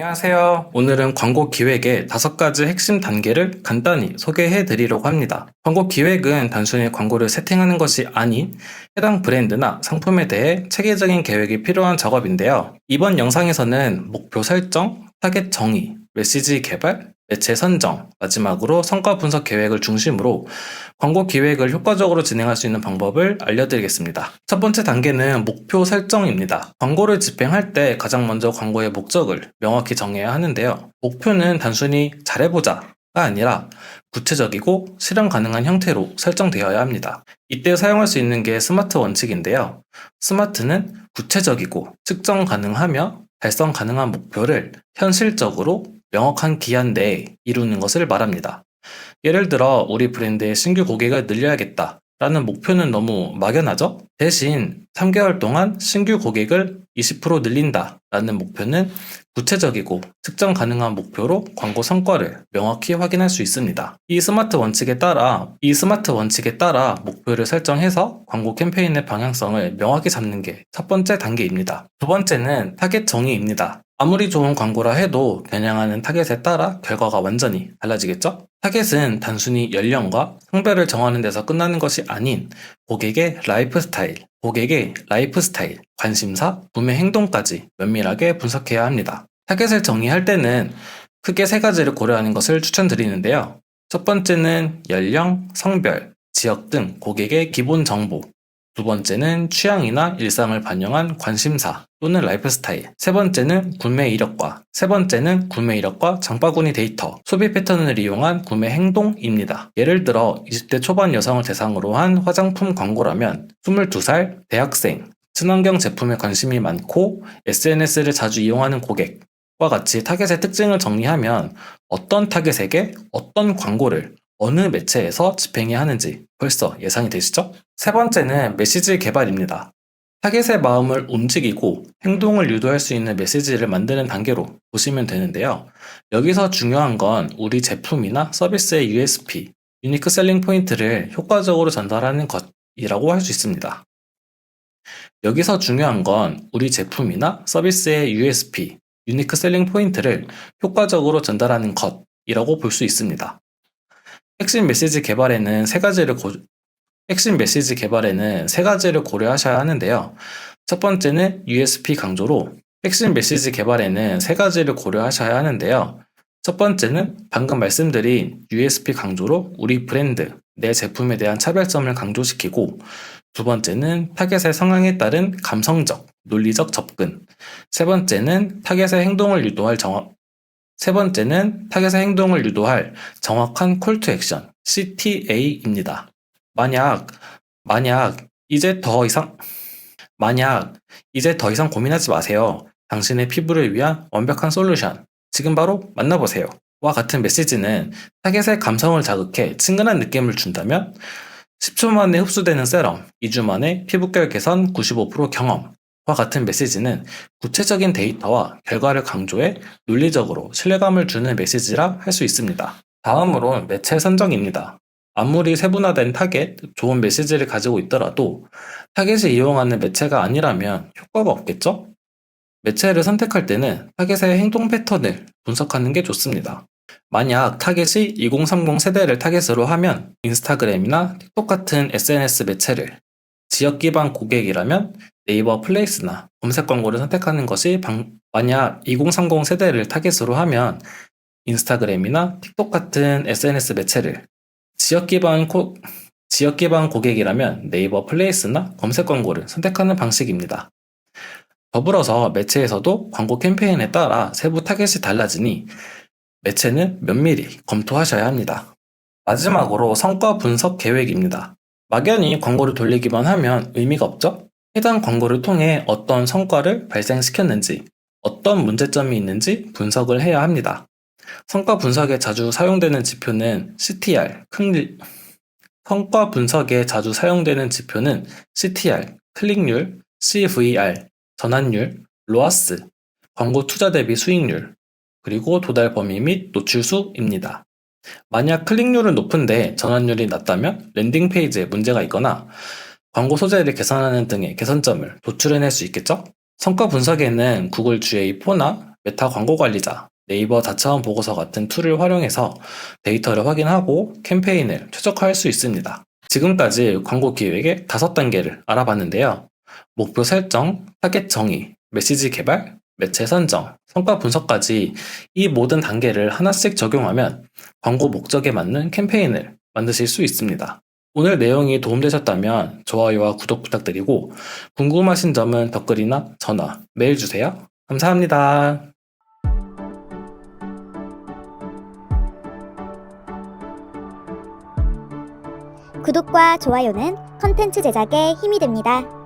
안녕하세요. 오늘은 광고 기획의 5가지 핵심 단계를 간단히 소개해 드리려고 합니다. 광고 기획은 단순히 광고를 세팅하는 것이 아닌 해당 브랜드나 상품에 대해 체계적인 계획이 필요한 작업인데요. 이번 영상에서는 목표 설정, 타겟 정의, 메시지 개발, 매체 선정, 마지막으로 성과 분석 계획을 중심으로 광고 기획을 효과적으로 진행할 수 있는 방법을 알려드리겠습니다. 첫 번째 단계는 목표 설정입니다. 광고를 집행할 때 가장 먼저 광고의 목적을 명확히 정해야 하는데요. 목표는 단순히 잘해보자가 아니라 구체적이고 실현 가능한 형태로 설정되어야 합니다. 이때 사용할 수 있는 게 스마트 원칙인데요. 스마트는 구체적이고 측정 가능하며 달성 가능한 목표를 현실적으로 명확한 기한 내에 이루는 것을 말합니다. 예를 들어 우리 브랜드의 신규 고객을 늘려야겠다 라는 목표는 너무 막연하죠? 대신 3개월 동안 신규 고객을 20% 늘린다 라는 목표는 구체적이고 측정 가능한 목표로 광고 성과를 명확히 확인할 수 있습니다. 이 스마트 원칙에 따라 목표를 설정해서 광고 캠페인의 방향성을 명확히 잡는 게 첫 번째 단계입니다. 두 번째는 타겟 정의입니다. 아무리 좋은 광고라 해도 겨냥하는 타겟에 따라 결과가 완전히 달라지겠죠? 타겟은 단순히 연령과 성별을 정하는 데서 끝나는 것이 아닌 고객의 라이프스타일, 관심사, 구매 행동까지 면밀하게 분석해야 합니다. 타겟을 정의할 때는 크게 3가지를 고려하는 것을 추천드리는데요. 첫 번째는 연령, 성별, 지역 등 고객의 기본 정보. 두 번째는 취향이나 일상을 반영한 관심사 또는 라이프스타일. 세 번째는 구매 이력과 장바구니 데이터, 소비 패턴을 이용한 구매 행동입니다. 예를 들어 20대 초반 여성을 대상으로 한 화장품 광고라면 22살, 대학생, 친환경 제품에 관심이 많고 SNS를 자주 이용하는 고객과 같이 타겟의 특징을 정리하면 어떤 타겟에게 어떤 광고를 어느 매체에서 집행해야 하는지 벌써 예상이 되시죠? 세 번째는 메시지 개발입니다. 타겟의 마음을 움직이고 행동을 유도할 수 있는 메시지를 만드는 단계로 보시면 되는데요. 여기서 중요한 건 우리 제품이나 서비스의 USP, 유니크 셀링 포인트를 효과적으로 전달하는 것이라고 할 수 있습니다. 여기서 중요한 건 우리 제품이나 서비스의 USP, 유니크 셀링 포인트를 효과적으로 전달하는 것이라고 볼 수 있습니다. 핵심 메시지 개발에는 세 가지를 고려하셔야 하는데요. 첫 번째는 USP 강조로 첫 번째는 방금 말씀드린 USP 강조로 우리 브랜드, 내 제품에 대한 차별점을 강조시키고, 두 번째는 타겟의 성향에 따른 감성적, 논리적 접근, 세 번째는 타겟의 행동을 유도할 정확한 콜 투 액션, CTA입니다. 만약 이제 더 이상 고민하지 마세요. 당신의 피부를 위한 완벽한 솔루션, 지금 바로 만나보세요. 와 같은 메시지는 타겟의 감성을 자극해 친근한 느낌을 준다면 10초 만에 흡수되는 세럼, 2주 만에 피부결 개선 95% 경험과 같은 메시지는 구체적인 데이터와 결과를 강조해 논리적으로 신뢰감을 주는 메시지라 할 수 있습니다. 다음으론 매체 선정입니다. 아무리 세분화된 타겟, 좋은 메시지를 가지고 있더라도 타겟이 이용하는 매체가 아니라면 효과가 없겠죠? 매체를 선택할 때는 타겟의 행동 패턴을 분석하는 게 좋습니다. 만약 타겟이 2030 세대를 타겟으로 하면 인스타그램이나 틱톡 같은 SNS 매체를, 지역 기반 고객이라면 네이버 플레이스나 검색 광고를 선택하는 것이 만약 2030 세대를 타겟으로 하면 인스타그램이나 틱톡 같은 SNS 매체를, 지역 기반 고객이라면 네이버 플레이스나 검색 광고를 선택하는 방식입니다. 더불어서 매체에서도 광고 캠페인에 따라 세부 타겟이 달라지니 매체는 면밀히 검토하셔야 합니다. 마지막으로 성과 분석 계획입니다. 막연히 광고를 돌리기만 하면 의미가 없죠? 해당 광고를 통해 어떤 성과를 발생시켰는지, 어떤 문제점이 있는지 분석을 해야 합니다. 성과 분석에 자주 사용되는 지표는 CTR, 클릭률, CVR, 전환율, 로아스, 광고 투자 대비 수익률, 그리고 도달 범위 및 노출수입니다. 만약 클릭률은 높은데 전환율이 낮다면 랜딩 페이지에 문제가 있거나 광고 소재를 개선하는 등의 개선점을 도출해낼 수 있겠죠? 성과 분석에는 구글 GA4나 메타 광고 관리자, 네이버 자차원 보고서 같은 툴을 활용해서 데이터를 확인하고 캠페인을 최적화할 수 있습니다. 지금까지 광고 기획의 5단계를 알아봤는데요. 목표 설정, 타겟 정의, 메시지 개발, 매체 선정, 성과 분석까지 이 모든 단계를 하나씩 적용하면 광고 목적에 맞는 캠페인을 만드실 수 있습니다. 오늘 내용이 도움되셨다면 좋아요와 구독 부탁드리고 궁금하신 점은 댓글이나 전화, 메일 주세요. 감사합니다. 구독과 좋아요는 컨텐츠 제작에 힘이 됩니다.